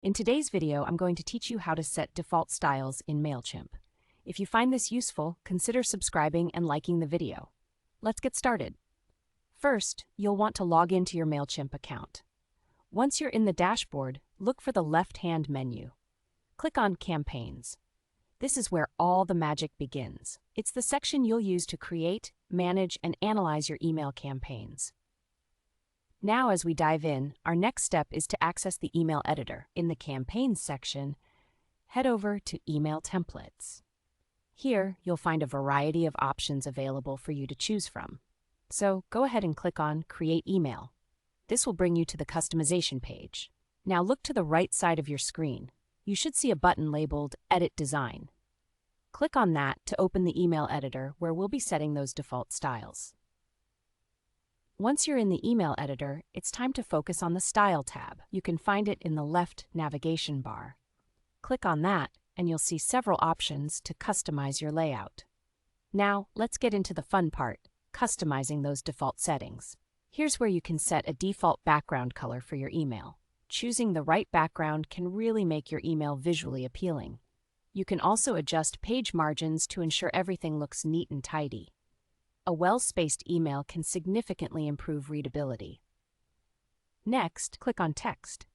In today's video, I'm going to teach you how to set default styles in Mailchimp. If you find this useful, consider subscribing and liking the video. Let's get started. First, you'll want to log into your Mailchimp account. Once you're in the dashboard, look for the left-hand menu. Click on Campaigns. This is where all the magic begins. It's the section you'll use to create, manage, and analyze your email campaigns. Now, as we dive in, our next step is to access the email editor. In the Campaigns section, head over to Email Templates. Here, you'll find a variety of options available for you to choose from. So, go ahead and click on Create Email. This will bring you to the customization page. Now look to the right side of your screen. You should see a button labeled Edit Design. Click on that to open the email editor where we'll be setting those default styles. Once you're in the email editor, it's time to focus on the Style tab. You can find it in the left navigation bar. Click on that, and you'll see several options to customize your layout. Now, let's get into the fun part, customizing those default settings. Here's where you can set a default background color for your email. Choosing the right background can really make your email visually appealing. You can also adjust page margins to ensure everything looks neat and tidy. A well-spaced email can significantly improve readability. Next, click on Text.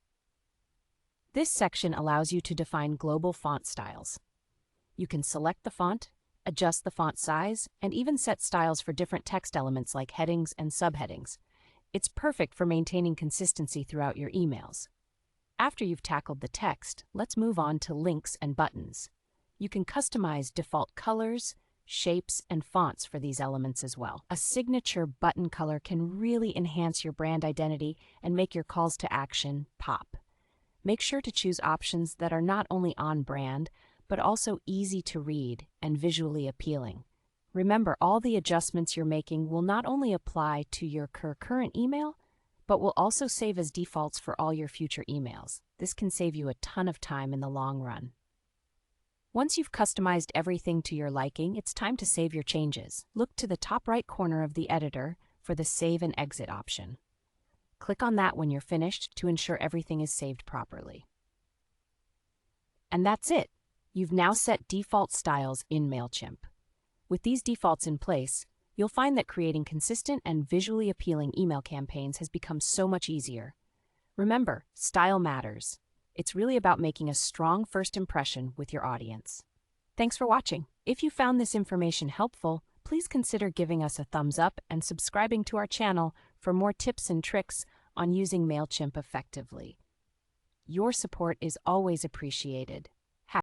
This section allows you to define global font styles. You can select the font, adjust the font size, and even set styles for different text elements like headings and subheadings. It's perfect for maintaining consistency throughout your emails. After you've tackled the text, let's move on to links and buttons. You can customize default colors, shapes, and fonts for these elements as well. A signature button color can really enhance your brand identity and make your calls to action pop. Make sure to choose options that are not only on brand, but also easy to read and visually appealing. Remember, all the adjustments you're making will not only apply to your current email, but will also save as defaults for all your future emails. This can save you a ton of time in the long run. Once you've customized everything to your liking, it's time to save your changes. Look to the top right corner of the editor for the Save and Exit option. Click on that when you're finished to ensure everything is saved properly. And that's it. You've now set default styles in Mailchimp. With these defaults in place, you'll find that creating consistent and visually appealing email campaigns has become so much easier. Remember, style matters. It's really about making a strong first impression with your audience. Thanks for watching. If you found this information helpful, please consider giving us a thumbs up and subscribing to our channel for more tips and tricks on using Mailchimp effectively. Your support is always appreciated.